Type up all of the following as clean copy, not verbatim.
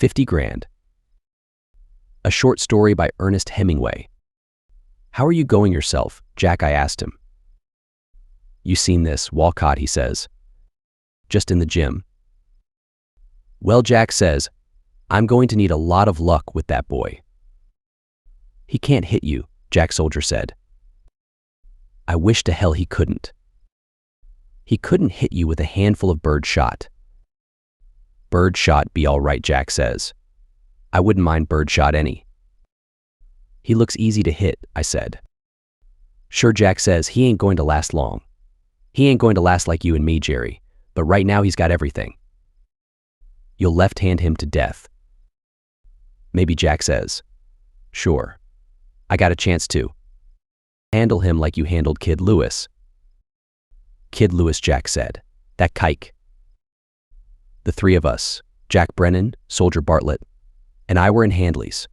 50 grand. A short story by Ernest Hemingway. How are you going yourself, Jack? I asked him. You seen this, Walcott, he says. Just in the gym. Well, Jack says, I'm going to need a lot of luck with that boy. He can't hit you, Jack Soldier said. I wish to hell he couldn't. He couldn't hit you with a handful of bird shot. Bird shot be all right, Jack says. I wouldn't mind bird shot any. He looks easy to hit, I said. Sure, Jack says, he ain't going to last long. He ain't going to last like you and me, Jerry, but right now he's got everything. You'll left-hand him to death. Maybe, Jack says. Sure. I got a chance to. Handle him like you handled Kid Lewis. Kid Lewis, Jack said. That kike. The three of us, Jack Brennan, Soldier Bartlett, and I were in Handley's.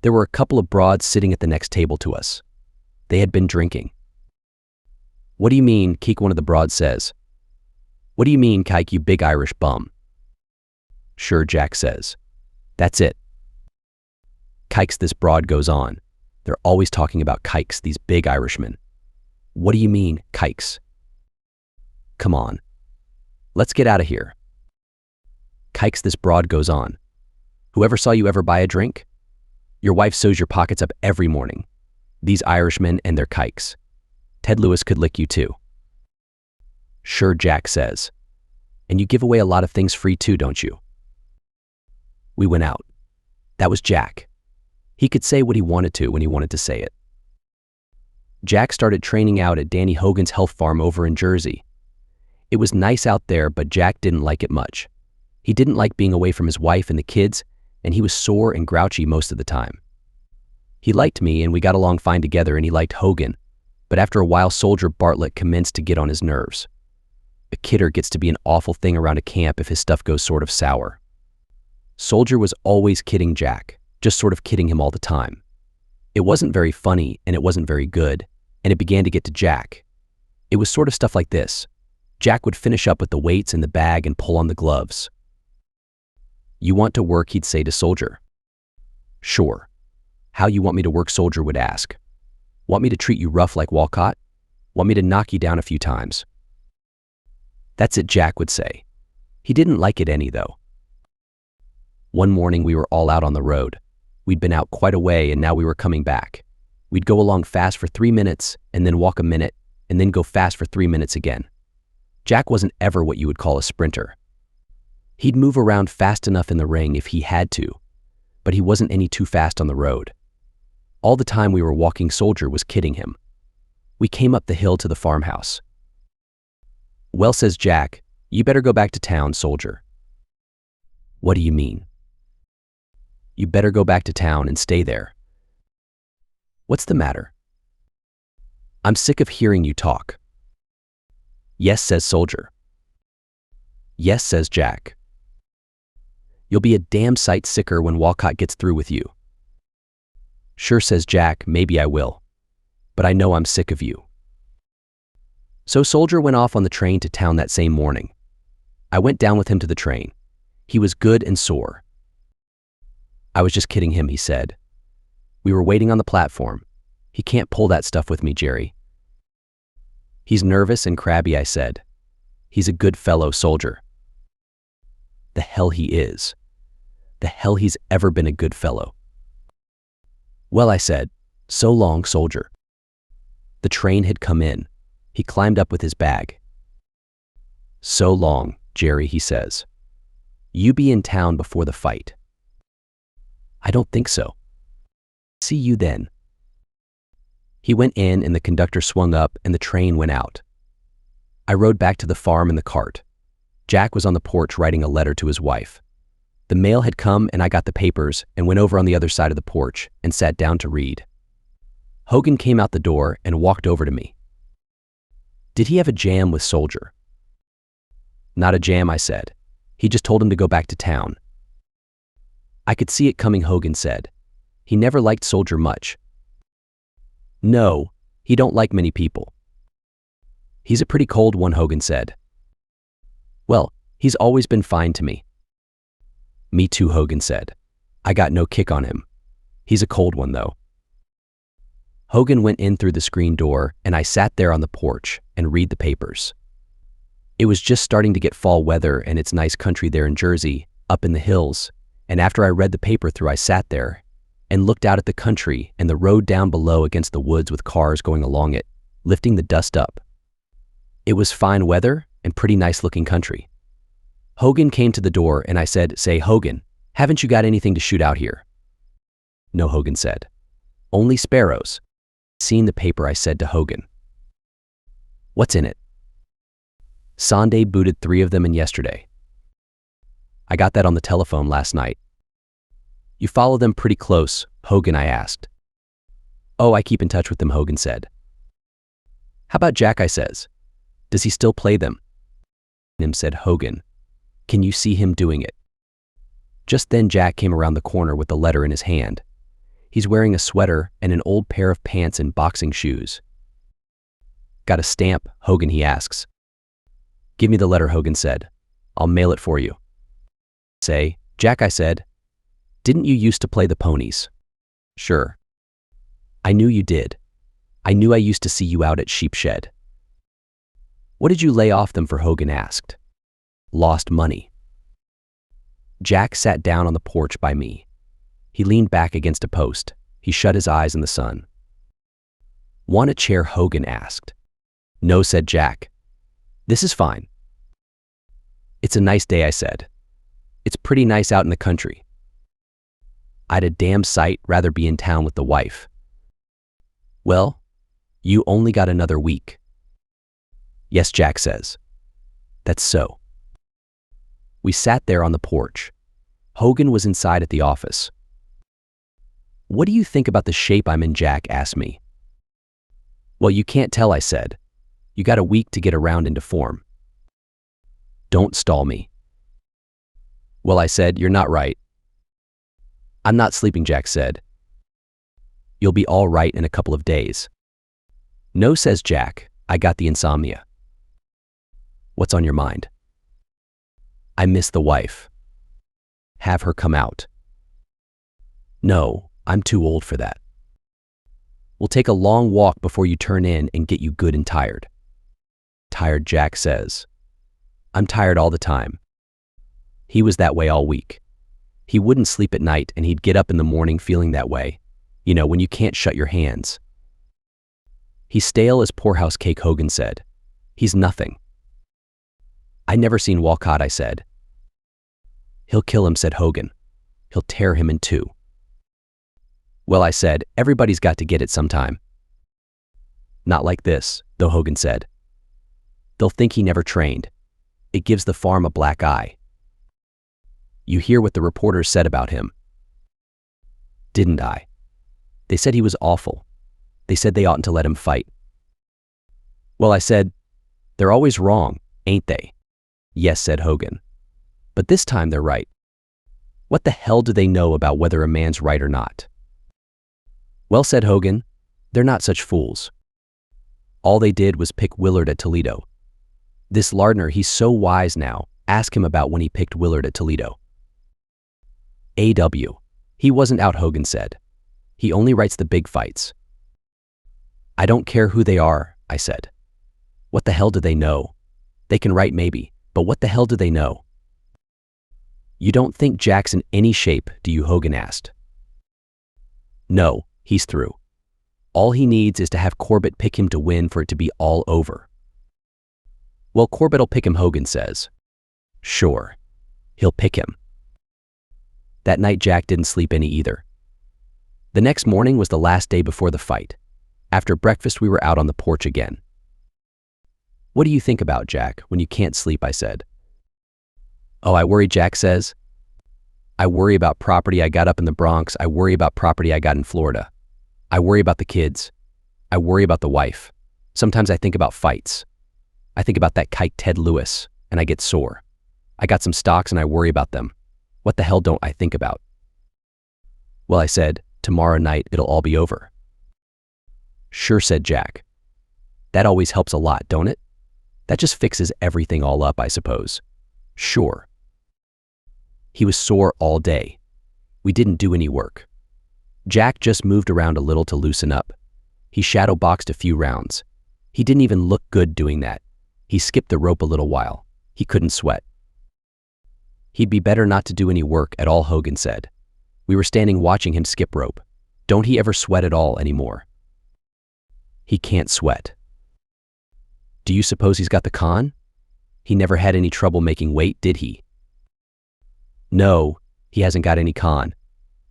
There were a couple of broads sitting at the next table to us. They had been drinking. What do you mean, Keek, one of the broads says. What do you mean, kike, you big Irish bum? Sure, Jack says. That's it. Kikes, this broad goes on. They're always talking about kikes, these big Irishmen. What do you mean, kikes? Come on. Let's get out of here. Kikes, this broad goes on. Whoever saw you ever buy a drink? Your wife sews your pockets up every morning. These Irishmen and their kikes. Ted Lewis could lick you too. Sure, Jack says. And you give away a lot of things free too, don't you? We went out. That was Jack. He could say what he wanted to when he wanted to say it. Jack started training out at Danny Hogan's health farm over in Jersey. It was nice out there, but Jack didn't like it much. He didn't like being away from his wife and the kids, and he was sore and grouchy most of the time. He liked me and we got along fine together, and he liked Hogan, but after a while Soldier Bartlett commenced to get on his nerves. A kidder gets to be an awful thing around a camp if his stuff goes sort of sour. Soldier was always kidding Jack, just sort of kidding him all the time. It wasn't very funny and it wasn't very good, and it began to get to Jack. It was sort of stuff like this. Jack would finish up with the weights in the bag and pull on the gloves. You want to work, he'd say to Soldier. Sure. How you want me to work, Soldier would ask. Want me to treat you rough like Walcott? Want me to knock you down a few times? That's it, Jack would say. He didn't like it any, though. One morning we were all out on the road. We'd been out quite a way and now we were coming back. We'd go along fast for 3 minutes and then walk a minute and then go fast for 3 minutes again. Jack wasn't ever what you would call a sprinter. He'd move around fast enough in the ring if he had to, but he wasn't any too fast on the road. All the time we were walking, Soldier was kidding him. We came up the hill to the farmhouse. Well, says Jack, you better go back to town, Soldier. What do you mean? You better go back to town and stay there. What's the matter? I'm sick of hearing you talk. Yes, says Soldier. Yes, says Jack. You'll be a damn sight sicker when Walcott gets through with you. Sure, says Jack, maybe I will. But I know I'm sick of you. So Soldier went off on the train to town that same morning. I went down with him to the train. He was good and sore. I was just kidding him, he said. We were waiting on the platform. He can't pull that stuff with me, Jerry. He's nervous and crabby, I said. He's a good fellow, Soldier. The hell he is. The hell he's ever been a good fellow. Well, I said, so long, Soldier. The train had come in. He climbed up with his bag. So long, Jerry, he says. You be in town before the fight. I don't think so. See you then. He went in and the conductor swung up and the train went out. I rode back to the farm in the cart. Jack was on the porch writing a letter to his wife. The mail had come and I got the papers and went over on the other side of the porch and sat down to read. Hogan came out the door and walked over to me. Did he have a jam with Soldier? Not a jam, I said. He just told him to go back to town. I could see it coming, Hogan said. He never liked Soldier much. No, he don't like many people. He's a pretty cold one, Hogan said. Well, he's always been fine to me. Me too, Hogan said. I got no kick on him. He's a cold one, though. Hogan went in through the screen door, and I sat there on the porch and read the papers. It was just starting to get fall weather, and it's nice country there in Jersey, up in the hills, and after I read the paper through, I sat there and looked out at the country and the road down below against the woods with cars going along it, lifting the dust up. It was fine weather and pretty nice-looking country. Hogan came to the door, and I said, "Say, Hogan, haven't you got anything to shoot out here?" "No," Hogan said. "Only sparrows." Seeing the paper, I said to Hogan, "What's in it?" "Sunday booted 3 of them in yesterday." "I got that on the telephone last night." "You follow them pretty close, Hogan?" I asked. "Oh, I keep in touch with them," Hogan said. "How about Jack?" I says. "Does he still play them?" "Him," said Hogan. "Can you see him doing it?" Just then Jack came around the corner with the letter in his hand. He's wearing a sweater and an old pair of pants and boxing shoes. "Got a stamp, Hogan?" he asks. "Give me the letter," Hogan said. "I'll mail it for you." "Say, Jack," I said, "didn't you used to play the ponies?" "Sure." "I knew you did. I knew I used to see you out at Sheepshed." "What did you lay off them for?" Hogan asked. "Lost money." Jack sat down on the porch by me. He leaned back against a post. He shut his eyes in the sun. "Want a chair?" Hogan asked. "No," said Jack. "This is fine." "It's a nice day," I said. "It's pretty nice out in the country." "I'd a damn sight rather be in town with the wife." "Well, you only got another week." "Yes," Jack says. "That's so." We sat there on the porch. Hogan was inside at the office. "What do you think about the shape I'm in?" Jack asked me. "Well, you can't tell," I said. "You got a week to get around into form." "Don't stall me." "Well," I said, "you're not right." "I'm not sleeping," Jack said. "You'll be all right in a couple of days." "No," says Jack, "I got the insomnia." "What's on your mind?" "I miss the wife." "Have her come out." "No, I'm too old for that." "We'll take a long walk before you turn in and get you good and tired." "Tired," Jack says. "I'm tired all the time." He was that way all week. He wouldn't sleep at night, and he'd get up in the morning feeling that way. You know, when you can't shut your hands. "He's stale as poorhouse cake," Hogan said. "He's nothing." "I never seen Walcott," I said. "He'll kill him," said Hogan. "He'll tear him in two." "Well," I said, "everybody's got to get it sometime." "Not like this," though, Hogan said. "They'll think he never trained. It gives the farm a black eye." "You hear what the reporters said about him?" "Didn't I? They said he was awful. They said they oughtn't to let him fight." "Well," I said, "they're always wrong, ain't they?" "Yes," said Hogan. "But this time they're right. What the hell do they know about whether a man's right or not?" "Well," said Hogan, "they're not such fools. All they did was pick Willard at Toledo. This Lardner, he's so wise now. Ask him about when he picked Willard at Toledo." "A.W. He wasn't out," Hogan said. "He only writes the big fights." "I don't care who they are," I said. "What the hell do they know? They can write maybe, but what the hell do they know?" "You don't think Jack's in any shape, do you?" Hogan asked. "No, he's through. All he needs is to have Corbett pick him to win for it to be all over." "Well, Corbett'll pick him," Hogan says. "Sure, he'll pick him." That night Jack didn't sleep any either. The next morning was the last day before the fight. After breakfast we were out on the porch again. "What do you think about, Jack, when you can't sleep?" I said. "Oh, I worry," Jack says. "I worry about property I got up in the Bronx. I worry about property I got in Florida. I worry about the kids. I worry about the wife. Sometimes I think about fights. I think about that kike Ted Lewis, and I get sore. I got some stocks and I worry about them. What the hell don't I think about?" "Well," I said, "tomorrow night it'll all be over." "Sure," said Jack. "That always helps a lot, don't it? That just fixes everything all up, I suppose." "Sure." He was sore all day. We didn't do any work. Jack just moved around a little to loosen up. He shadowboxed a few rounds. He didn't even look good doing that. He skipped the rope a little while. He couldn't sweat. He'd be better not to do any work at all, Hogan said. We were standing watching him skip rope. Don't he ever sweat at all anymore? He can't sweat. Do you suppose he's got the con? He never had any trouble making weight, did he? No, he hasn't got any con.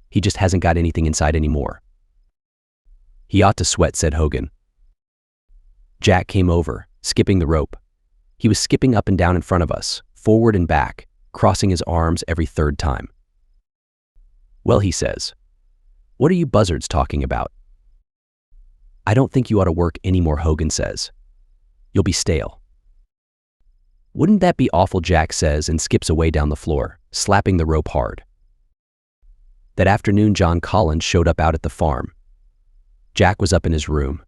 He just hasn't got anything inside anymore. He ought to sweat, said Hogan. Jack came over, skipping the rope. He was skipping up and down in front of us, forward and back, crossing his arms every third time. Well, he says, what are you buzzards talking about? I don't think you ought to work anymore, Hogan says. You'll be stale. Wouldn't that be awful, Jack says, and skips away down the floor, slapping the rope hard. That afternoon, John Collins showed up out at the farm. Jack was up in his room.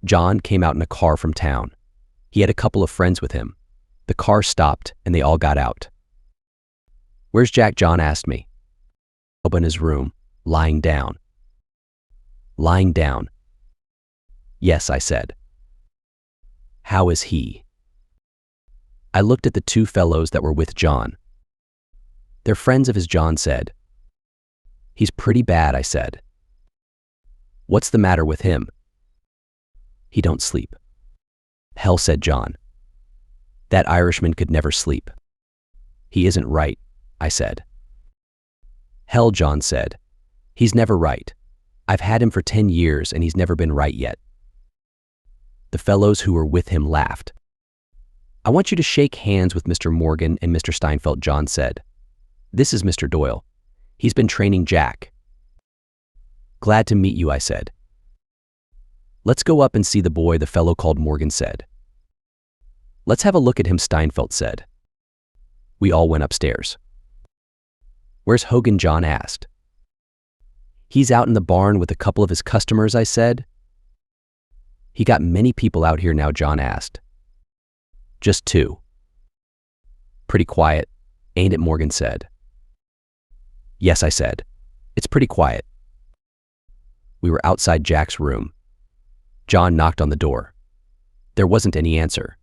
John came out in a car from town. He had a couple of friends with him. The car stopped, and they all got out. Where's Jack? John asked me. Up in his room, lying down. Lying down. Yes, I said. How is he? I looked at the two fellows that were with John. They're friends of his, John said. He's pretty bad, I said. What's the matter with him? He don't sleep. Hell, said John. That Irishman could never sleep. He isn't right, I said. Hell, John said. He's never right. I've had him for 10 years and he's never been right yet. The fellows who were with him laughed. I want you to shake hands with Mr. Morgan and Mr. Steinfeld, John said. This is Mr. Doyle. He's been training Jack. Glad to meet you, I said. Let's go up and see the boy, the fellow called Morgan said. Let's have a look at him, Steinfeld said. We all went upstairs. Where's Hogan? John asked. He's out in the barn with a couple of his customers, I said. He got many people out here now, John asked. Just two. Pretty quiet, ain't it? Morgan said. Yes, I said. It's pretty quiet. We were outside Jack's room. John knocked on the door. There wasn't any answer.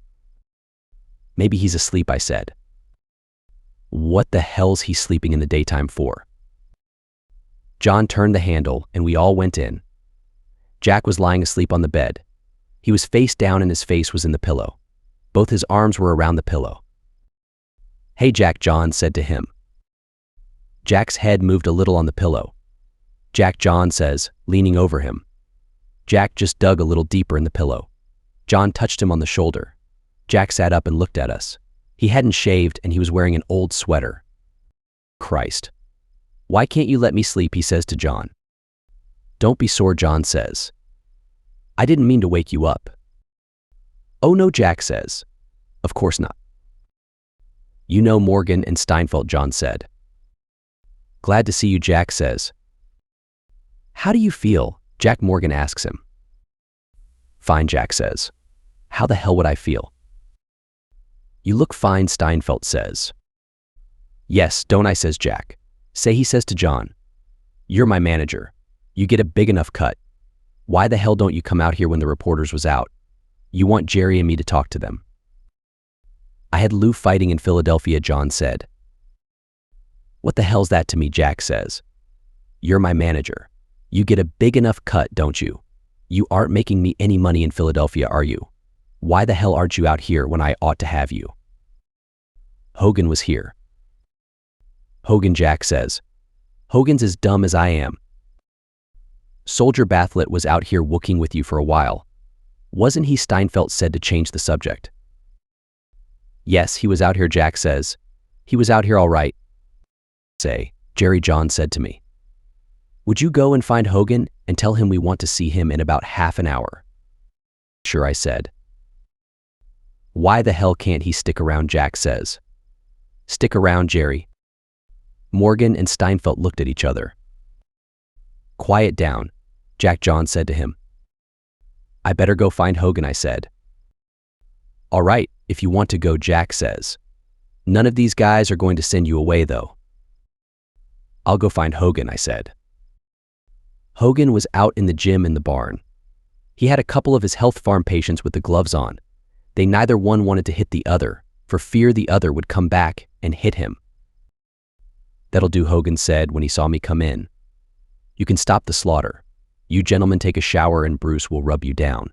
Maybe he's asleep, I said. What the hell's he sleeping in the daytime for? John turned the handle and we all went in. Jack was lying asleep on the bed. He was face down and his face was in the pillow. Both his arms were around the pillow. Hey, Jack, John said to him. Jack's head moved a little on the pillow. Jack, John says, leaning over him. Jack just dug a little deeper in the pillow. John touched him on the shoulder. Jack sat up and looked at us. He hadn't shaved and he was wearing an old sweater. Christ. Why can't you let me sleep? He says to John. Don't be sore, John says. I didn't mean to wake you up. Oh no, Jack says. Of course not. You know Morgan and Steinfeld, John said. Glad to see you, Jack says. How do you feel? Jack Morgan asks him. Fine, Jack says. How the hell would I feel? You look fine, Steinfeld says. Yes, don't I, says Jack. Say, he says to John. You're my manager. You get a big enough cut. Why the hell don't you come out here when the reporters was out? You want Jerry and me to talk to them. I had Lou fighting in Philadelphia, John said. What the hell's that to me? Jack says. You're my manager. You get a big enough cut, don't you? You aren't making me any money in Philadelphia, are you? Why the hell aren't you out here when I ought to have you? Hogan was here. Hogan, Jack says. Hogan's as dumb as I am. Soldier Bathlet was out here wooking with you for a while. Wasn't he? Steinfeld said to change the subject. Yes, he was out here, Jack says. He was out here all right. Say, Jerry, John said to me. Would you go and find Hogan and tell him we want to see him in about half an hour? Sure, I said. Why the hell can't he stick around? Jack says. Stick around, Jerry. Morgan and Steinfeld looked at each other. Quiet down, Jack, John said to him. I better go find Hogan, I said. All right, if you want to go, Jack says. None of these guys are going to send you away, though. I'll go find Hogan, I said. Hogan was out in the gym in the barn. He had a couple of his health farm patients with the gloves on. They neither one wanted to hit the other, for fear the other would come back and hit him. That'll do, Hogan said when he saw me come in. You can stop the slaughter. You gentlemen take a shower and Bruce will rub you down.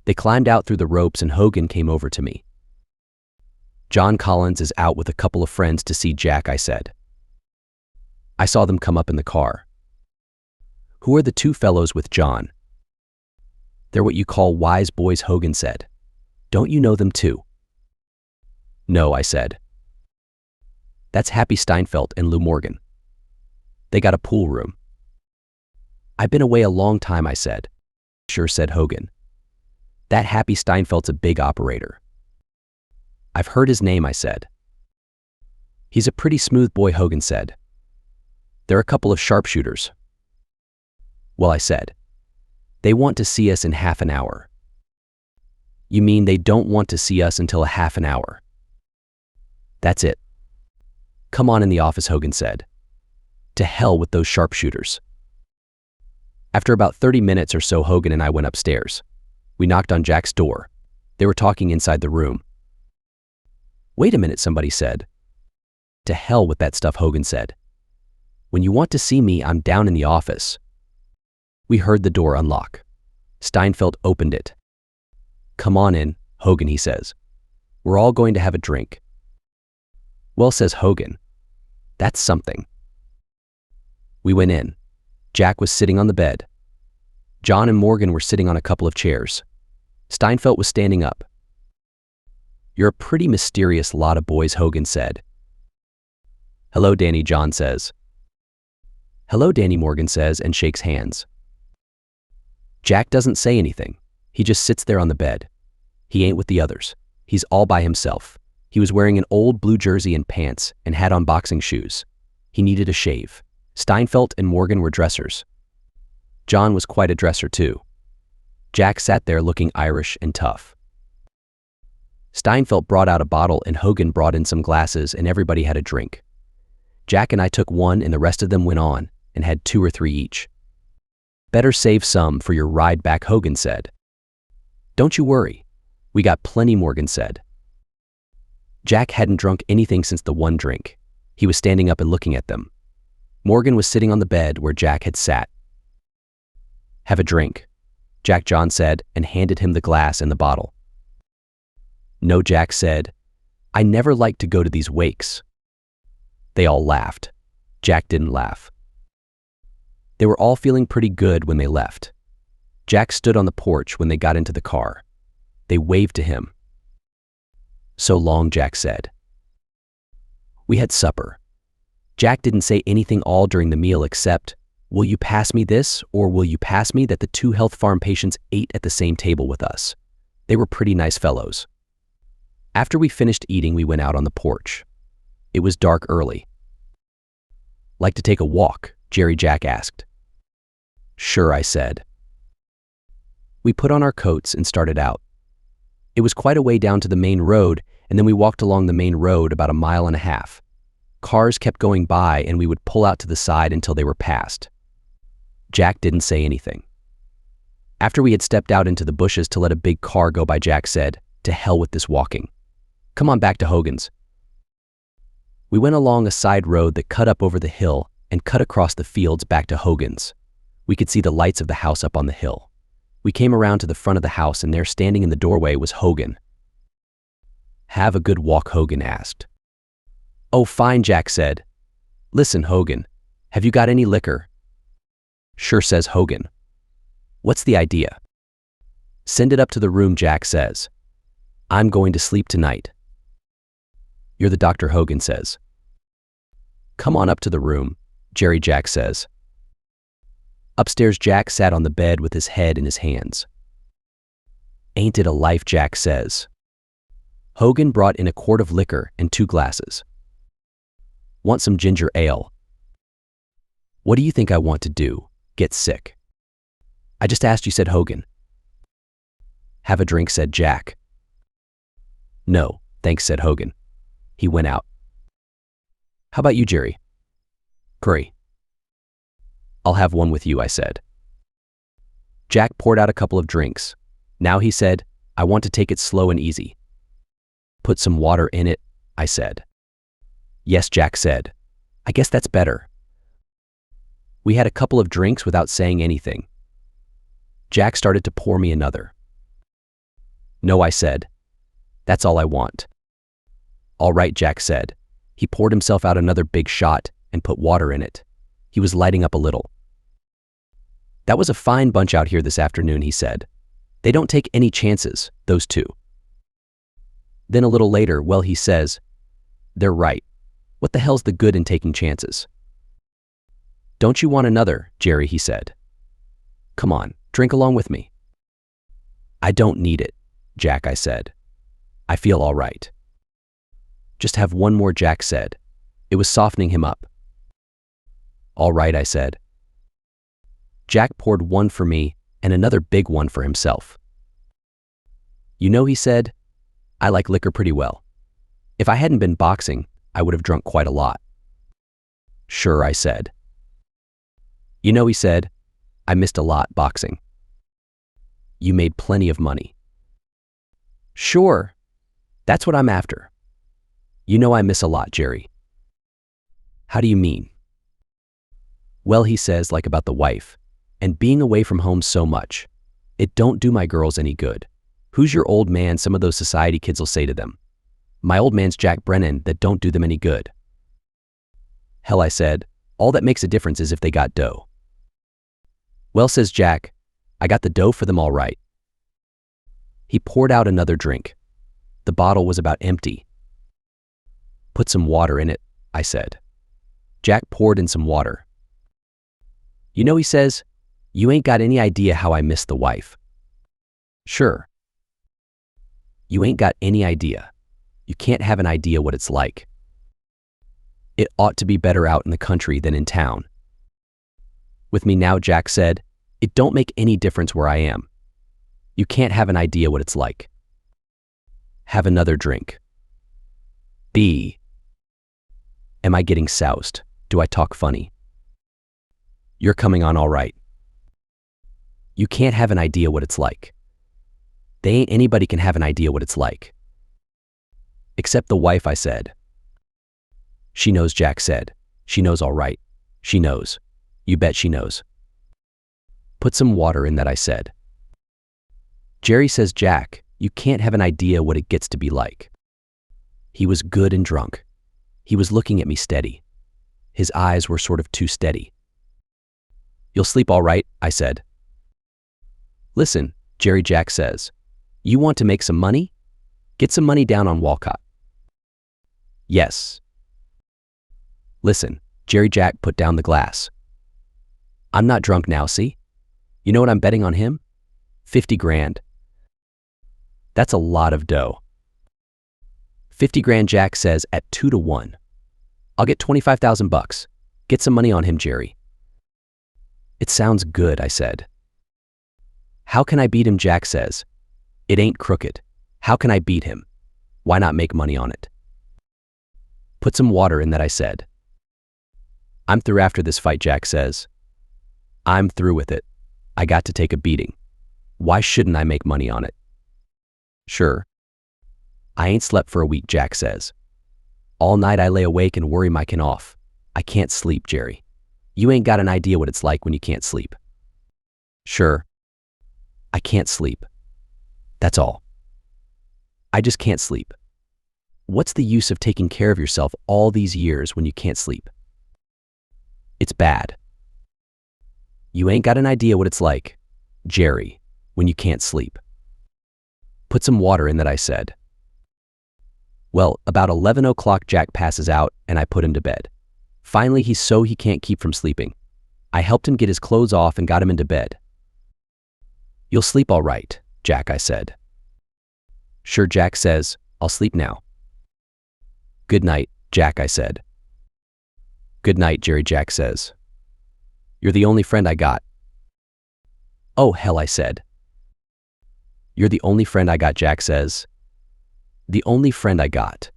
They climbed out through the ropes and Hogan came over to me. John Collins is out with a couple of friends to see Jack, I said. I saw them come up in the car. Who are the two fellows with John? They're what you call wise boys, Hogan said. Don't you know them too? No, I said. That's Happy Steinfeld and Lou Morgan. They got a pool room. I've been away a long time, I said. Sure, said Hogan. That Happy Steinfeld's a big operator. I've heard his name, I said. He's a pretty smooth boy, Hogan said. They're a couple of sharpshooters. Well, I said, they want to see us in half an hour. You mean they don't want to see us until a half an hour? That's it. Come on in the office, Hogan said. To hell with those sharpshooters. After about 30 minutes or so, Hogan and I went upstairs. We knocked on Jack's door. They were talking inside the room. Wait a minute, somebody said. To hell with that stuff, Hogan said. When you want to see me, I'm down in the office. We heard the door unlock. Steinfeld opened it. Come on in, Hogan, he says. We're all going to have a drink. Well, says Hogan, that's something. We went in. Jack was sitting on the bed. John and Morgan were sitting on a couple of chairs. Steinfeld was standing up. You're a pretty mysterious lot of boys, Hogan said. Hello, Danny, John says. Hello, Danny, Morgan says and shakes hands. Jack doesn't say anything. He just sits there on the bed. He ain't with the others. He's all by himself. He was wearing an old blue jersey and pants and had on boxing shoes. He needed a shave. Steinfeld and Morgan were dressers. John was quite a dresser too. Jack sat there looking Irish and tough. Steinfeld brought out a bottle and Hogan brought in some glasses and everybody had a drink. Jack and I took one and the rest of them went on and had 2 or 3 each. Better save some for your ride back, Hogan said. Don't you worry. We got plenty, Morgan said. Jack hadn't drunk anything since the one drink. He was standing up and looking at them. Morgan was sitting on the bed where Jack had sat. Have a drink, Jack John said and handed him the glass and the bottle. No, Jack said. I never liked to go to these wakes. They all laughed. Jack didn't laugh. They were all feeling pretty good when they left. Jack stood on the porch when they got into the car. They waved to him. So long, Jack said. We had supper. Jack didn't say anything all during the meal except, will you pass me this, or will you pass me that the 2 health farm patients ate at the same table with us? They were pretty nice fellows. After we finished eating, we went out on the porch. It was dark early. Like to take a walk? Jerry Jack asked. Sure, I said. We put on our coats and started out. It was quite a way down to the main road, and then we walked along the main road about 1.5 miles. Cars kept going by and we would pull out to the side until they were passed. Jack didn't say anything. After we had stepped out into the bushes to let a big car go by, Jack said, to hell with this walking. Come on back to Hogan's. We went along a side road that cut up over the hill and cut across the fields back to Hogan's. We could see the lights of the house up on the hill. We came around to the front of the house and there standing in the doorway was Hogan. Have a good walk, Hogan asked. Oh, fine, Jack said. Listen, Hogan, have you got any liquor? Sure, says Hogan. What's the idea? Send it up to the room, Jack says. I'm going to sleep tonight. You're the doctor, Hogan says. Come on up to the room, Jerry Jack says. Upstairs, Jack sat on the bed with his head in his hands. Ain't it a life, Jack says. Hogan brought in a quart of liquor and 2 glasses. Want some ginger ale? What do you think I want to do? Get sick? I just asked you, said Hogan. Have a drink, said Jack. No, thanks, said Hogan. He went out. How about you, Jerry? Curry. I'll have one with you, I said. Jack poured out a couple of drinks. Now he said, I want to take it slow and easy. Put some water in it, I said. Yes, Jack said. I guess that's better. We had a couple of drinks without saying anything. Jack started to pour me another. No, I said. That's all I want. All right, Jack said. He poured himself out another big shot and put water in it. He was lighting up a little. That was a fine bunch out here this afternoon, he said. They don't take any chances, those two. Then a little later, well, he says, they're right. What the hell's the good in taking chances? Don't you want another, Jerry, he said. Come on, drink along with me. I don't need it, Jack, I said. I feel all right. Just have one more, Jack said. It was softening him up. All right, I said. Jack poured one for me and another big one for himself. You know, he said, I like liquor pretty well. If I hadn't been boxing, I would have drunk quite a lot. Sure, I said. You know, he said, I missed a lot boxing. You made plenty of money. Sure, that's what I'm after. You know I miss a lot, Jerry. How do you mean? Well, he says, like about the wife, and being away from home so much. It don't do my girls any good. Who's your old man, some of those society kids will say to them. My old man's Jack Brennan, that don't do them any good. Hell, I said, all that makes a difference is if they got dough. Well, says Jack, I got the dough for them all right. He poured out another drink. The bottle was about empty. Put some water in it, I said. Jack poured in some water. You know, he says, you ain't got any idea how I miss the wife. Sure. You ain't got any idea. You can't have an idea what it's like. It ought to be better out in the country than in town. With me now, Jack said, it don't make any difference where I am. You can't have an idea what it's like. Have another drink. B. Am I getting soused? Do I talk funny? You're coming on all right. You can't have an idea what it's like. They ain't anybody can have an idea what it's like. Except the wife, I said. She knows, Jack said. She knows all right. She knows. You bet she knows. Put some water in that, I said. Jerry says, Jack, you can't have an idea what it gets to be like. He was good and drunk. He was looking at me steady. His eyes were sort of too steady. You'll sleep all right, I said. Listen, Jerry, Jack says, you want to make some money? Get some money down on Walcott. Yes. Listen, Jerry, Jack put down the glass. I'm not drunk now, see? You know what I'm betting on him? 50 grand. That's a lot of dough. 50 grand, Jack says, at 2-1. I'll get 25,000 bucks. Get some money on him, Jerry. It sounds good, I said. How can I beat him, Jack says. It ain't crooked. How can I beat him? Why not make money on it? Put some water in that, I said. I'm through after this fight, Jack says. I'm through with it. I got to take a beating. Why shouldn't I make money on it? Sure. I ain't slept for a week, Jack says. All night I lay awake and worry my can off. I can't sleep, Jerry. You ain't got an idea what it's like when you can't sleep. Sure. I can't sleep. That's all. I just can't sleep. What's the use of taking care of yourself all these years when you can't sleep? It's bad. You ain't got an idea what it's like, Jerry, when you can't sleep. Put some water in that, I said. Well, about 11 o'clock, Jack passes out and I put him to bed. Finally, he's so he can't keep from sleeping. I helped him get his clothes off and got him into bed. You'll sleep all right, Jack, I said. Sure, Jack says, I'll sleep now. Good night, Jack, I said. Good night, Jerry, Jack says. You're the only friend I got. Oh, hell, I said. You're the only friend I got, Jack says. The only friend I got.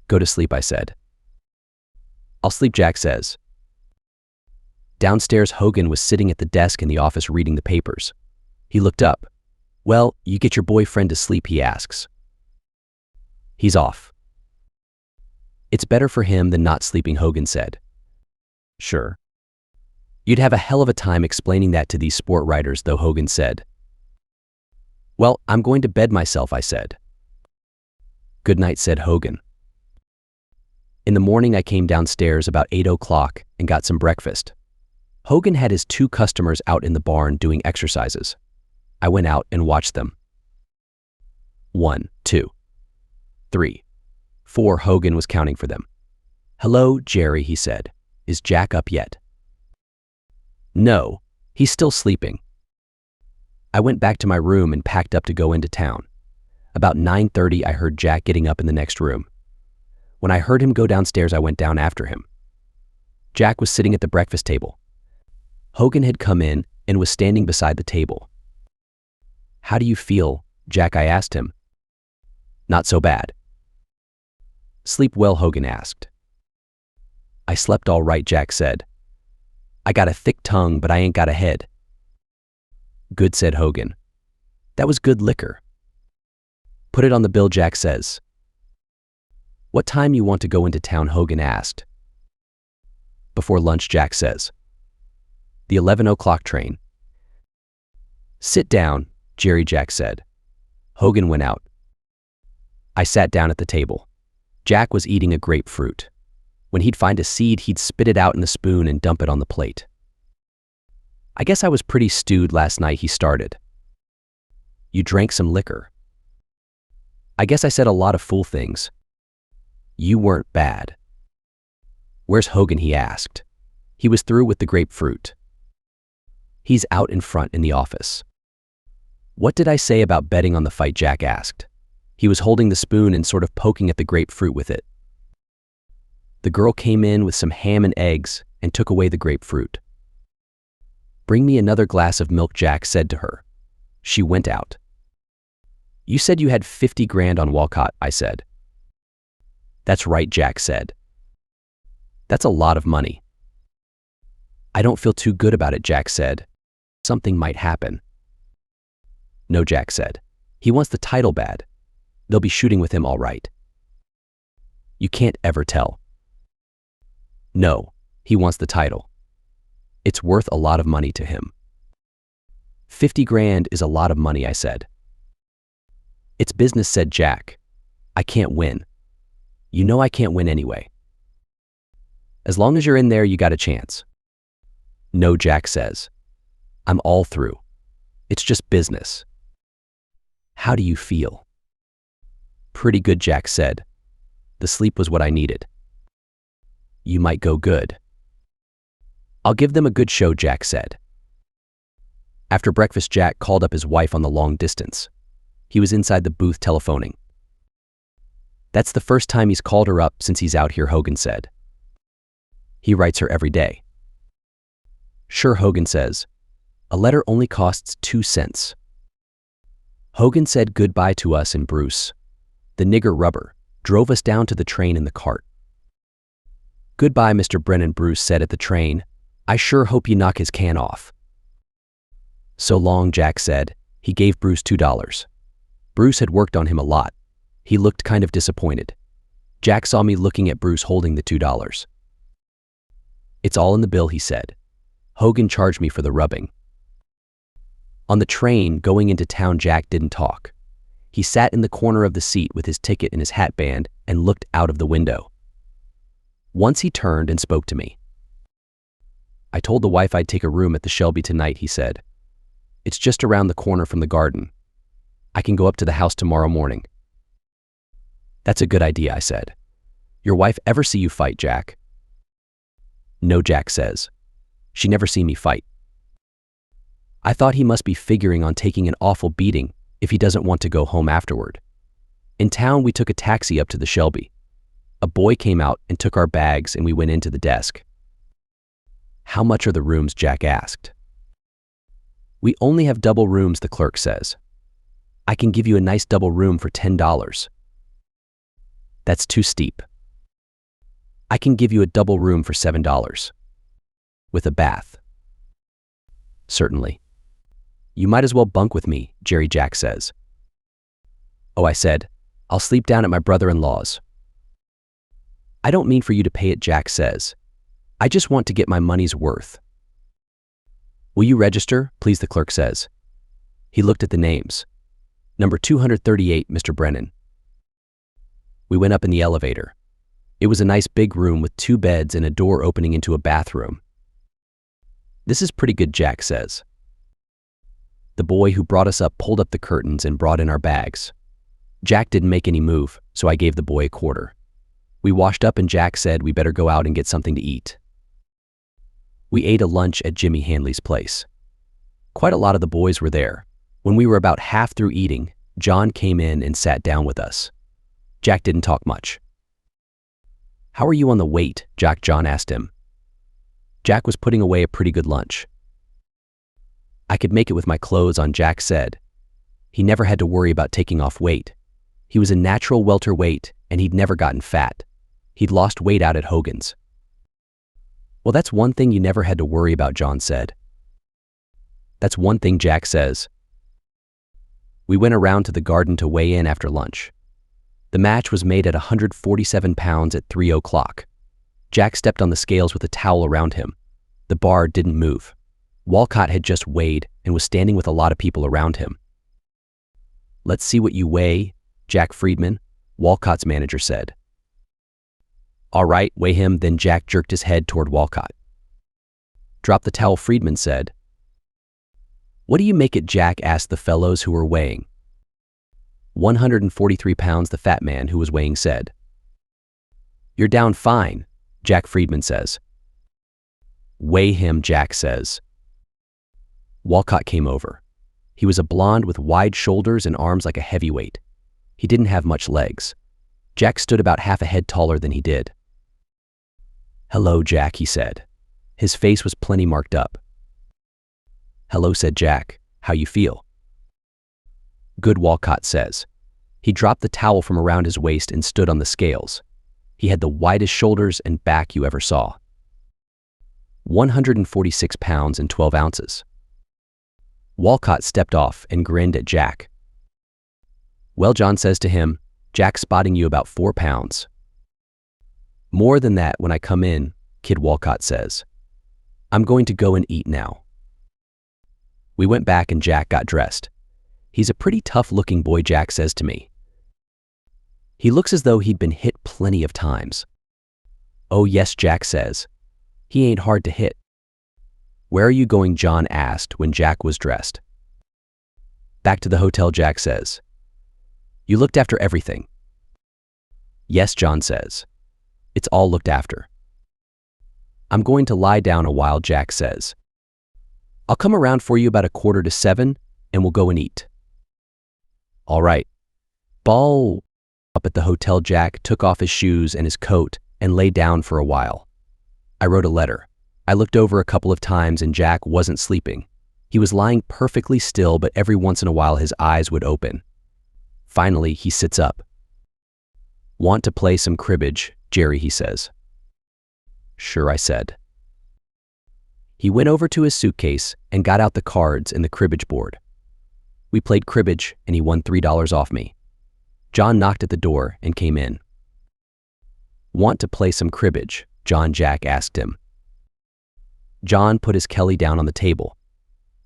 Go to sleep, I said. I'll sleep, Jack says. Downstairs, Hogan was sitting at the desk in the office reading the papers. He looked up. "Well, you get your boyfriend to sleep," he asks. "He's off." "It's better for him than not sleeping," Hogan said. "Sure. You'd have a hell of a time explaining that to these sport writers, though," Hogan said. "Well, I'm going to bed myself," I said. "Good night," said Hogan. In the morning, I came downstairs about 8 o'clock and got some breakfast. Hogan had his 2 customers out in the barn doing exercises. I went out and watched them. 1, 2, 3, 4, Hogan was counting for them. "Hello, Jerry," he said. "Is Jack up yet?" "No, he's still sleeping." I went back to my room and packed up to go into town. About 9:30, I heard Jack getting up in the next room. When I heard him go downstairs, I went down after him. Jack was sitting at the breakfast table. Hogan had come in and was standing beside the table. "How do you feel, Jack?" I asked him. "Not so bad." "Sleep well?" Hogan asked. "I slept all right," Jack said. "I got a thick tongue, but I ain't got a head." "Good," said Hogan. "That was good liquor." "Put it on the bill," Jack says. "What time you want to go into town?" Hogan asked. "Before lunch," Jack says. "The 11 o'clock train." "Sit down, Jerry," Jack said. Hogan went out. I sat down at the table. Jack was eating a grapefruit. When he'd find a seed, he'd spit it out in the spoon and dump it on the plate. "I guess I was pretty stewed last night," he started. "You drank some liquor." "I guess I said a lot of fool things." "You weren't bad." "Where's Hogan?" he asked. He was through with the grapefruit. "He's out in front in the office." "What did I say about betting on the fight?" Jack asked. He was holding the spoon and sort of poking at the grapefruit with it. The girl came in with some ham and eggs and took away the grapefruit. "Bring me another glass of milk," Jack said to her. She went out. "You said you had 50 grand on Walcott," I said. "That's right," Jack said. "That's a lot of money." "I don't feel too good about it," Jack said. "Something might happen." "No," Jack said. "He wants the title bad. They'll be shooting with him all right." "You can't ever tell." "No, he wants the title. It's worth a lot of money to him." 50 grand is a lot of money," I said. "It's business," said Jack. "I can't win. You know I can't win anyway." "As long as you're in there, you got a chance." "No," Jack says. "I'm all through. It's just business." "How do you feel?" "Pretty good," Jack said. "The sleep was what I needed." "You might go good." "I'll give them a good show," Jack said. After breakfast, Jack called up his wife on the long distance. He was inside the booth telephoning. "That's the first time he's called her up since he's out here," Hogan said. "He writes her every day." "Sure," Hogan says. "A letter only costs 2 cents. Hogan said goodbye to us and Bruce, the nigger rubber, drove us down to the train in the cart. "Goodbye, Mr. Brennan," Bruce said at the train. "I sure hope you knock his can off." "So long," Jack said. He gave Bruce $2. Bruce had worked on him a lot. He looked kind of disappointed. Jack saw me looking at Bruce holding the $2. "It's all in the bill," he said. Hogan charged me for the rubbing. On the train going into town, Jack didn't talk. He sat in the corner of the seat with his ticket in his hat band and looked out of the window. Once he turned and spoke to me. "I told the wife I'd take a room at the Shelby tonight," he said. "It's just around the corner from the garden. I can go up to the house tomorrow morning." "That's a good idea," I said. "Your wife ever see you fight, Jack?" "No," Jack says. "She never seen me fight." I thought he must be figuring on taking an awful beating if he doesn't want to go home afterward. In town, we took a taxi up to the Shelby. A boy came out and took our bags and we went into the desk. "How much are the rooms?" Jack asked. "We only have double rooms," the clerk says. "I can give you a nice double room for $10. "That's too steep." "I can give you a double room for $7. With a bath. Certainly. You might as well bunk with me, Jerry Jack says. Oh, I said, I'll sleep down at my brother-in-law's. I don't mean for you to pay it, Jack says. I just want to get my money's worth. Will you register, please, the clerk says. He looked at the names. Number 238, Mr. Brennan. We went up in the elevator. It was a nice big room with 2 beds and a door opening into a bathroom. This is pretty good, Jack says. The boy who brought us up pulled up the curtains and brought in our bags. Jack didn't make any move, so I gave the boy a quarter. We washed up and Jack said we better go out and get something to eat. We ate a lunch at Jimmy Hanley's place. Quite a lot of the boys were there. When we were about half through eating, John came in and sat down with us. Jack didn't talk much. How are you on the weight, Jack? John asked him. Jack was putting away a pretty good lunch. I could make it with my clothes on, Jack said. He never had to worry about taking off weight. He was a natural welterweight and he'd never gotten fat. He'd lost weight out at Hogan's. Well, that's one thing you never had to worry about, John said. That's one thing, Jack says. We went around to the garden to weigh in after lunch. The match was made at 147 pounds at 3 o'clock. Jack stepped on the scales with a towel around him. The bar didn't move. Walcott had just weighed and was standing with a lot of people around him. Let's see what you weigh, Jack Friedman, Walcott's manager said. All right, weigh him, then Jack jerked his head toward Walcott. Drop the towel, Friedman said. What do you make it, Jack asked the fellows who were weighing. 143 pounds, the fat man who was weighing said. You're down fine, Jack Friedman says. Weigh him, Jack says. Walcott came over. He was a blonde with wide shoulders and arms like a heavyweight. He didn't have much legs. Jack stood about half a head taller than he did. Hello, Jack, he said. His face was plenty marked up. Hello, said Jack. How you feel? Good, Walcott says. He dropped the towel from around his waist and stood on the scales. He had the widest shoulders and back you ever saw. 146 pounds and 12 ounces. Walcott stepped off and grinned at Jack. Well, John says to him, Jack's spotting you about 4 pounds. More than that when I come in, Kid, Walcott says. I'm going to go and eat now. We went back and Jack got dressed. He's a pretty tough-looking boy, Jack says to me. He looks as though he'd been hit plenty of times. Oh yes, Jack says. He ain't hard to hit. Where are you going, John asked when Jack was dressed. Back to the hotel, Jack says. You looked after everything. Yes, John says. It's all looked after. I'm going to lie down a while, Jack says. I'll come around for you about 6:45 and we'll go and eat. All right. Ball. Up at the hotel, Jack took off his shoes and his coat and lay down for a while. I wrote a letter. I looked over a couple of times and Jack wasn't sleeping. He was lying perfectly still, but every once in a while his eyes would open. Finally, he sits up. Want to play some cribbage, Jerry, he says. Sure, I said. He went over to his suitcase and got out the cards and the cribbage board. We played cribbage and he won $3 off me. John knocked at the door and came in. Want to play some cribbage? Jack asked him. John put his Kelly down on the table.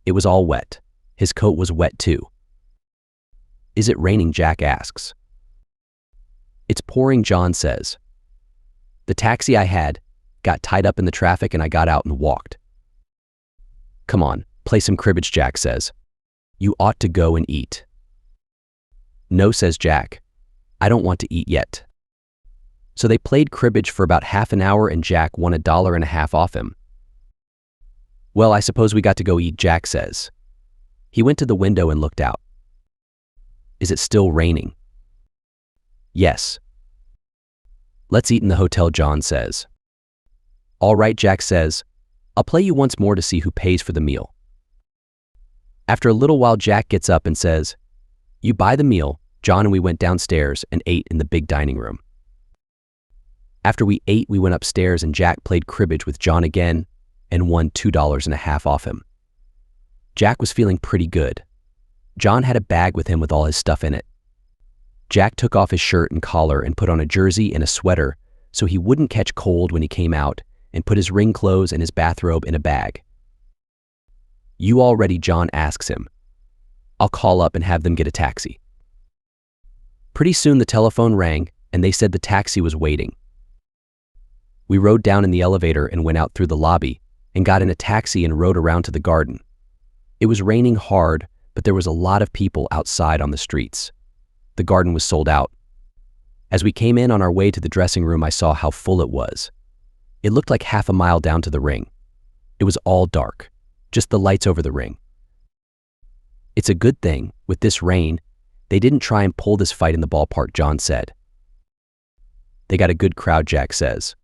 It was all wet. His coat was wet too. Is it raining? Jack asks. It's pouring, John says. The taxi I had got tied up in the traffic and I got out and walked. Come on, play some cribbage, Jack says. You ought to go and eat. No, says Jack. I don't want to eat yet. So they played cribbage for about half an hour and Jack won $1.50 off him. Well, I suppose we got to go eat, Jack says. He went to the window and looked out. Is it still raining? Yes. Let's eat in the hotel, John says. All right, Jack says. I'll play you once more to see who pays for the meal. After a little while, Jack gets up and says, You buy the meal. John and we went downstairs and ate in the big dining room. After we ate, we went upstairs and Jack played cribbage with John again, and won $2.50 off him. Jack was feeling pretty good. John had a bag with him with all his stuff in it. Jack took off his shirt and collar and put on a jersey and a sweater so he wouldn't catch cold when he came out, and put his ring clothes and his bathrobe in a bag. "You all ready?" John asks him. "I'll call up and have them get a taxi." Pretty soon the telephone rang and they said the taxi was waiting. We rode down in the elevator and went out through the lobby and got in a taxi and rode around to the garden. It was raining hard, but there was a lot of people outside on the streets. The garden was sold out. As we came in on our way to the dressing room, I saw how full it was. It looked like half a mile down to the ring. It was all dark, just the lights over the ring. "It's a good thing, with this rain, they didn't try and pull this fight in the ballpark," John said. "They got a good crowd," Jack says.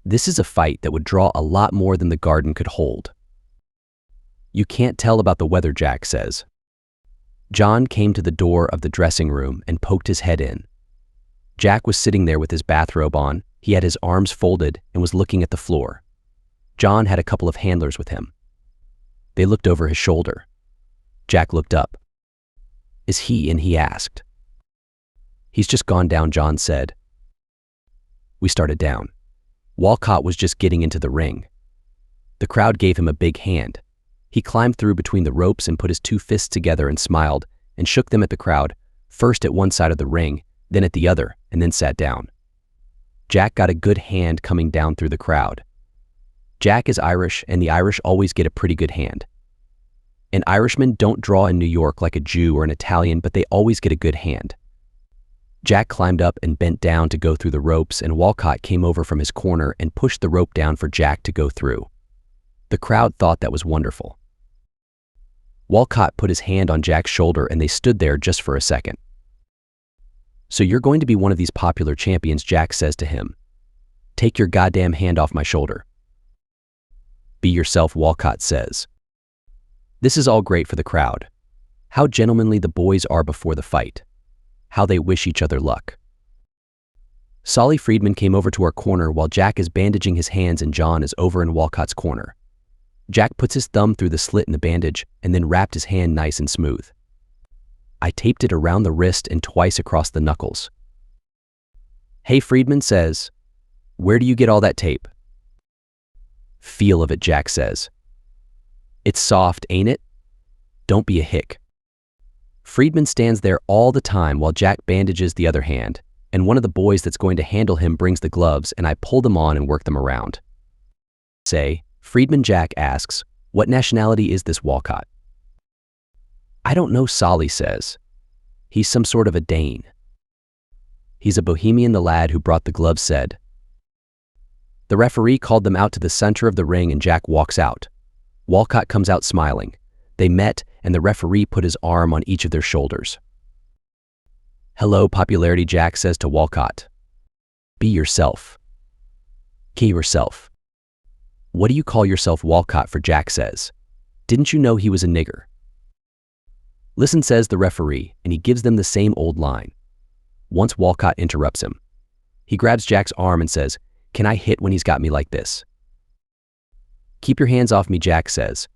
"This is a fight that would draw a lot more than the garden could hold." "You can't tell about the weather," Jack says. John came to the door of the dressing room and poked his head in. Jack was sitting there with his bathrobe on. He had his arms folded and was looking at the floor. John had a couple of handlers with him. They looked over his shoulder. Jack looked up. "Is he in?" he asked. "He's just gone down," John said. We started down. Walcott was just getting into the ring. The crowd gave him a big hand. He climbed through between the ropes and put his two fists together and smiled and shook them at the crowd, first at one side of the ring, then at the other, and then sat down. Jack got a good hand coming down through the crowd. Jack is Irish, and the Irish always get a pretty good hand. And Irishmen don't draw in New York like a Jew or an Italian, but they always get a good hand. Jack climbed up and bent down to go through the ropes, and Walcott came over from his corner and pushed the rope down for Jack to go through. The crowd thought that was wonderful. Walcott put his hand on Jack's shoulder and they stood there just for a second. "So you're going to be one of these popular champions," Jack says to him. "Take your goddamn hand off my shoulder." "Be yourself," Walcott says. This is all great for the crowd. How gentlemanly the boys are before the fight. How they wish each other luck. Solly Friedman came over to our corner while Jack is bandaging his hands and John is over in Walcott's corner. Jack puts his thumb through the slit in the bandage and then wrapped his hand nice and smooth. I taped it around the wrist and twice across the knuckles. "Hey," Friedman says, "where do you get all that tape?" "Feel of it," Jack says. "It's soft, ain't it? Don't be a hick." Friedman stands there all the time while Jack bandages the other hand, and one of the boys that's going to handle him brings the gloves and I pull them on and work them around. "Say," Friedman Jack asks, "what nationality is this Walcott?" "I don't know," Solly says. "He's some sort of a Dane." "He's a Bohemian," the lad who brought the gloves said. The referee called them out to the center of the ring and Jack walks out. Walcott comes out smiling. They met and the referee put his arm on each of their shoulders. "Hello, popularity," Jack says to Walcott. "Be yourself. Be yourself." "What do you call yourself, Walcott?" for Jack says. "Didn't you know he was a nigger?" "Listen," says the referee, and he gives them the same old line. Once Walcott interrupts him. He grabs Jack's arm and says, "Can I hit when he's got me like this?" "Keep your hands off me," Jack says.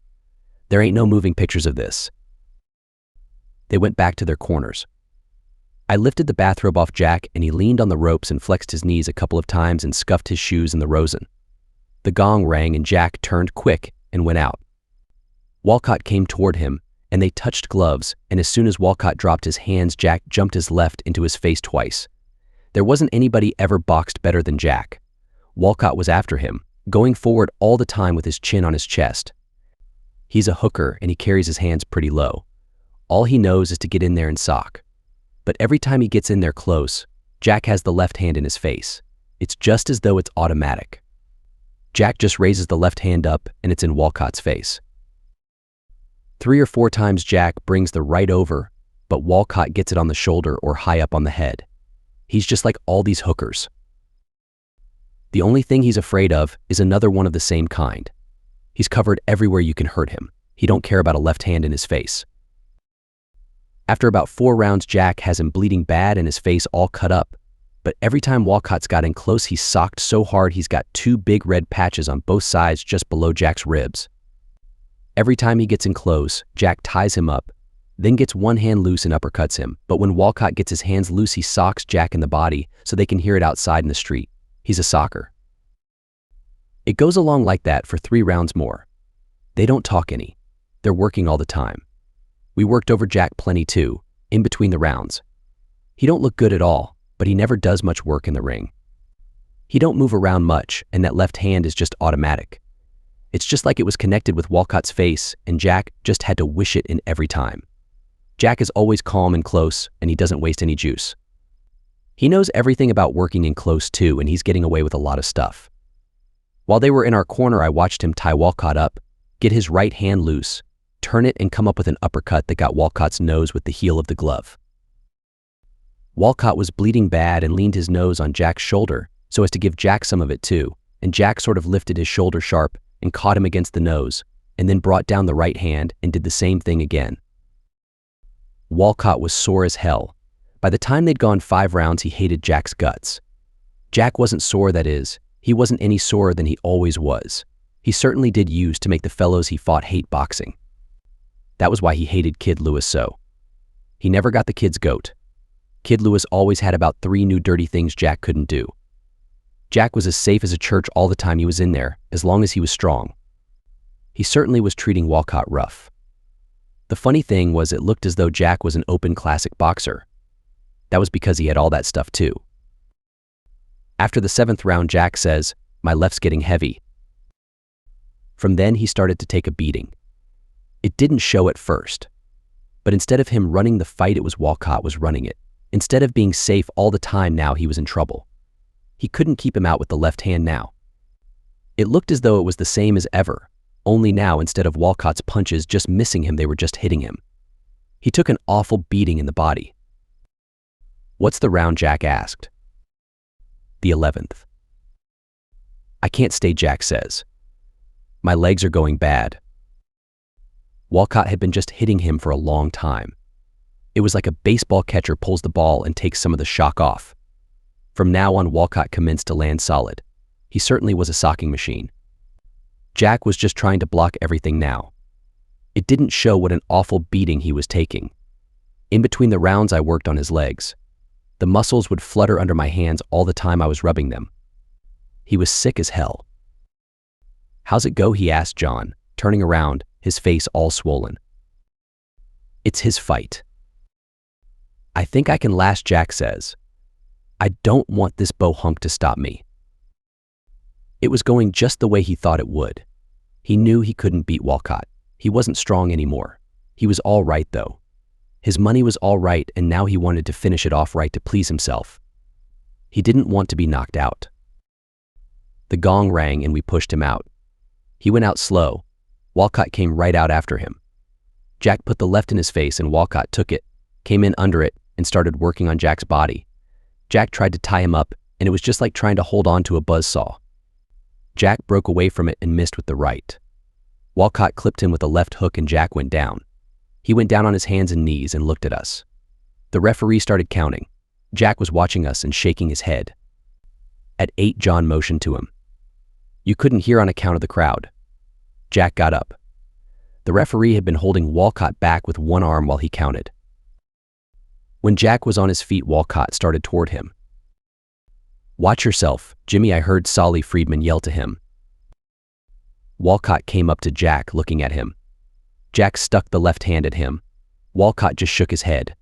"There ain't no moving pictures of this." They went back to their corners. I lifted the bathrobe off Jack and he leaned on the ropes and flexed his knees a couple of times and scuffed his shoes in the rosin. The gong rang and Jack turned quick and went out. Walcott came toward him and they touched gloves, and as soon as Walcott dropped his hands, Jack jumped his left into his face twice. There wasn't anybody ever boxed better than Jack. Walcott was after him, going forward all the time with his chin on his chest. He's a hooker and he carries his hands pretty low. All he knows is to get in there and sock. But every time he gets in there close, Jack has the left hand in his face. It's just as though it's automatic. Jack just raises the left hand up and it's in Walcott's face. 3 or 4 times Jack brings the right over, but Walcott gets it on the shoulder or high up on the head. He's just like all these hookers. The only thing he's afraid of is another one of the same kind. He's covered everywhere you can hurt him. He don't care about a left hand in his face. After about 4 rounds, Jack has him bleeding bad and his face all cut up. but every time Walcott's got in close, he socked so hard he's got two big red patches on both sides just below Jack's ribs. Every time he gets in close, Jack ties him up, then gets one hand loose and uppercuts him, but when Walcott gets his hands loose, he socks Jack in the body so they can hear it outside in the street. He's a socker. It goes along like that for 3 rounds more. They don't talk any. They're working all the time. We worked over Jack plenty too, in between the rounds. He don't look good at all, but he never does much work in the ring. He don't move around much, and that left hand is just automatic. It's just like it was connected with Walcott's face, and Jack just had to wish it in every time. Jack is always calm and close, and he doesn't waste any juice. He knows everything about working in close too, and he's getting away with a lot of stuff. While they were in our corner, I watched him tie Walcott up, get his right hand loose, turn it, and come up with an uppercut that got Walcott's nose with the heel of the glove. Walcott was bleeding bad and leaned his nose on Jack's shoulder so as to give Jack some of it too, and Jack sort of lifted his shoulder sharp and caught him against the nose, and then brought down the right hand and did the same thing again. Walcott was sore as hell. By the time they'd gone 5 rounds, he hated Jack's guts. Jack wasn't sore, that is. He wasn't any sorer than he always was. He certainly did use to make the fellows he fought hate boxing. That was why he hated Kid Lewis so. He never got the kid's goat. Kid Lewis always had about 3 new dirty things Jack couldn't do. Jack was as safe as a church all the time he was in there, as long as he was strong. He certainly was treating Walcott rough. The funny thing was, it looked as though Jack was an open classic boxer. That was because he had all that stuff too. After the 7th round, Jack says, "My left's getting heavy." From then, he started to take a beating. It didn't show at first. But instead of him running the fight, it was Walcott was running it. Instead of being safe all the time, now he was in trouble. He couldn't keep him out with the left hand now. It looked as though it was the same as ever, only now instead of Walcott's punches just missing him, they were just hitting him. He took an awful beating in the body. "What's the round?" Jack asked. "The 11th. "I can't stay," Jack says. "My legs are going bad." Walcott had been just hitting him for a long time. It was like a baseball catcher pulls the ball and takes some of the shock off. From now on, Walcott commenced to land solid. He certainly was a socking machine. Jack was just trying to block everything now. It didn't show what an awful beating he was taking. In between the rounds, I worked on his legs. The muscles would flutter under my hands all the time I was rubbing them. He was sick as hell. "How's it go?" he asked John, turning around, his face all swollen. "It's his fight." "I think I can last," Jack says. "I don't want this bohunk to stop me." It was going just the way he thought it would. He knew he couldn't beat Walcott. He wasn't strong anymore. He was all right, though. His money was all right, and now he wanted to finish it off right to please himself. He didn't want to be knocked out. The gong rang and we pushed him out. He went out slow. Walcott came right out after him. Jack put the left in his face and Walcott took it, came in under it, and started working on Jack's body. Jack tried to tie him up, and it was just like trying to hold on to a buzzsaw. Jack broke away from it and missed with the right. Walcott clipped him with a left hook and Jack went down. He went down on his hands and knees and looked at us. The referee started counting. Jack was watching us and shaking his head. At 8, John motioned to him. You couldn't hear on account of the crowd. Jack got up. The referee had been holding Walcott back with one arm while he counted. When Jack was on his feet, Walcott started toward him. "Watch yourself, Jimmy," I heard Solly Friedman yell to him. Walcott came up to Jack, looking at him. Jack stuck the left hand at him. Walcott just shook his head.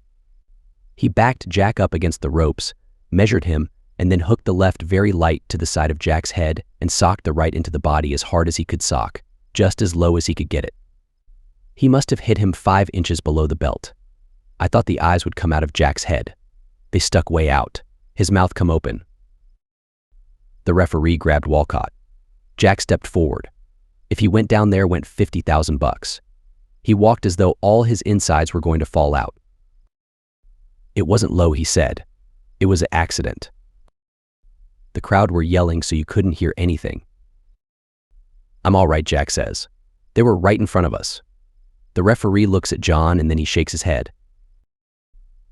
He backed Jack up against the ropes, measured him, and then hooked the left very light to the side of Jack's head and socked the right into the body as hard as he could sock, just as low as he could get it. He must have hit him 5 inches below the belt. I thought the eyes would come out of Jack's head. They stuck way out, his mouth come open. The referee grabbed Walcott. Jack stepped forward. If he went down there, went $50,000. He walked as though all his insides were going to fall out. "It wasn't low," he said. "It was an accident." The crowd were yelling so you couldn't hear anything. "I'm all right," Jack says. "They were right in front of us." The referee looks at John and then he shakes his head.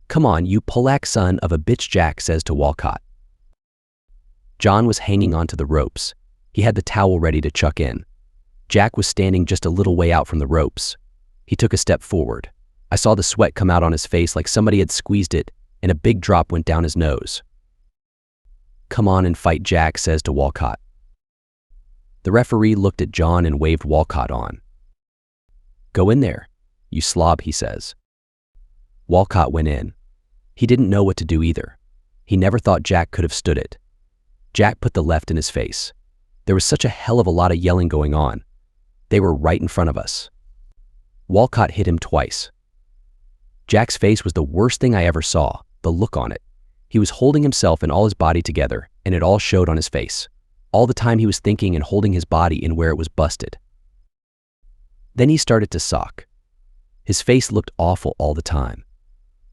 "Come on, you Polack son of a bitch," Jack says to Walcott. John was hanging onto the ropes. He had the towel ready to chuck in. Jack was standing just a little way out from the ropes. He took a step forward. I saw the sweat come out on his face like somebody had squeezed it, and a big drop went down his nose. "Come on and fight," Jack says to Walcott. The referee looked at John and waved Walcott on. "Go in there, you slob," he says. Walcott went in. He didn't know what to do either. He never thought Jack could have stood it. Jack put the left in his face. There was such a hell of a lot of yelling going on. They were right in front of us. Walcott hit him twice. Jack's face was the worst thing I ever saw, the look on it. He was holding himself and all his body together, and it all showed on his face. All the time he was thinking and holding his body in where it was busted. Then he started to sock. His face looked awful all the time.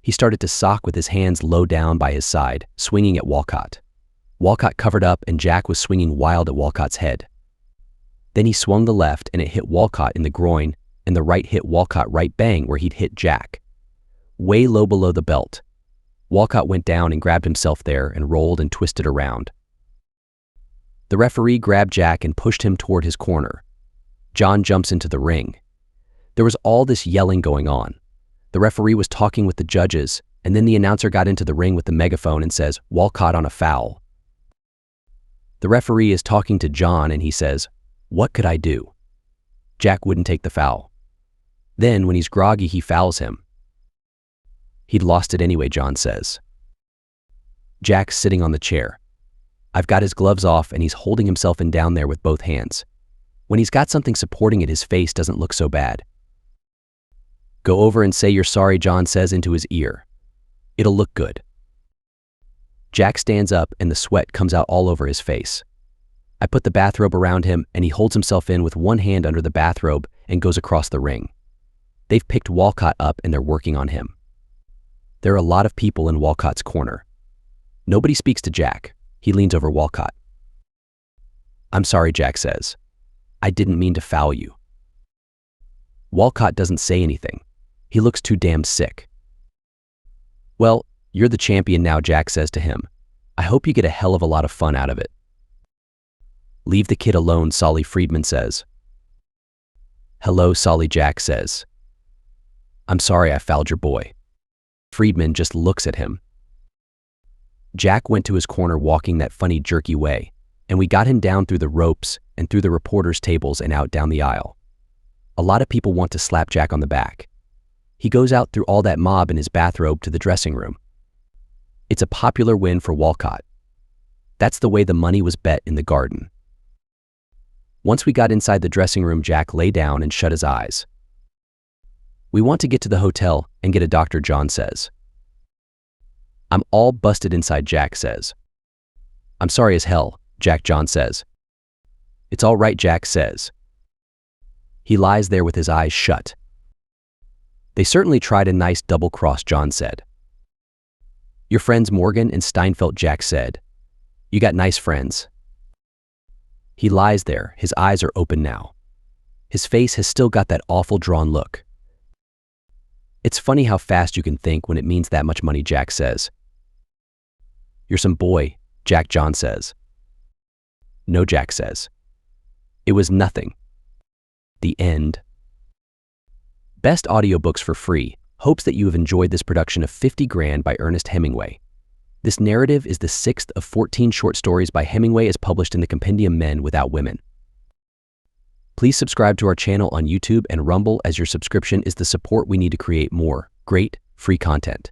He started to sock with his hands low down by his side, swinging at Walcott. Walcott covered up and Jack was swinging wild at Walcott's head. Then he swung the left and it hit Walcott in the groin, and the right hit Walcott right bang where he'd hit Jack. Way low below the belt. Walcott went down and grabbed himself there and rolled and twisted around. The referee grabbed Jack and pushed him toward his corner. John jumps into the ring. There was all this yelling going on. The referee was talking with the judges, and then the announcer got into the ring with the megaphone and says, "Walcott on a foul." The referee is talking to John and he says, "What could I do?" Jack wouldn't take the foul. Then, when he's groggy, he fouls him. "He'd lost it anyway," John says. Jack's sitting on the chair. I've got his gloves off and he's holding himself in down there with both hands. When he's got something supporting it, his face doesn't look so bad. "Go over and say you're sorry," John says into his ear. "It'll look good." Jack stands up and the sweat comes out all over his face. I put the bathrobe around him and he holds himself in with one hand under the bathrobe and goes across the ring. They've picked Walcott up and they're working on him. There are a lot of people in Walcott's corner. Nobody speaks to Jack. He leans over Walcott. "I'm sorry," Jack says. "I didn't mean to foul you." Walcott doesn't say anything. He looks too damned sick. "Well, you're the champion now," Jack says to him. "I hope you get a hell of a lot of fun out of it." "Leave the kid alone," Solly Friedman says. "Hello, Solly," Jack says. "I'm sorry I fouled your boy." Friedman just looks at him. Jack went to his corner walking that funny jerky way, and we got him down through the ropes and through the reporters' tables and out down the aisle. A lot of people want to slap Jack on the back. He goes out through all that mob in his bathrobe to the dressing room. It's a popular win for Walcott. That's the way the money was bet in the garden. Once we got inside the dressing room, Jack lay down and shut his eyes. "We want to get to the hotel and get a doctor," John says. "I'm all busted inside," Jack says. "I'm sorry as hell," John says. "It's all right," Jack says. He lies there with his eyes shut. "They certainly tried a nice double cross," John said. "Your friends Morgan and Steinfeld," Jack said. "You got nice friends." He lies there, his eyes are open now. His face has still got that awful drawn look. "It's funny how fast you can think when it means that much money," Jack says. "You're some boy," John says. "No," Jack says. "It was nothing." The end. Best audiobooks for free. Hopes that you have enjoyed this production of 50 Grand by Ernest Hemingway. This narrative is the 6th of 14 short stories by Hemingway as published in the compendium Men Without Women. Please subscribe to our channel on YouTube and Rumble, as your subscription is the support we need to create more great, free content.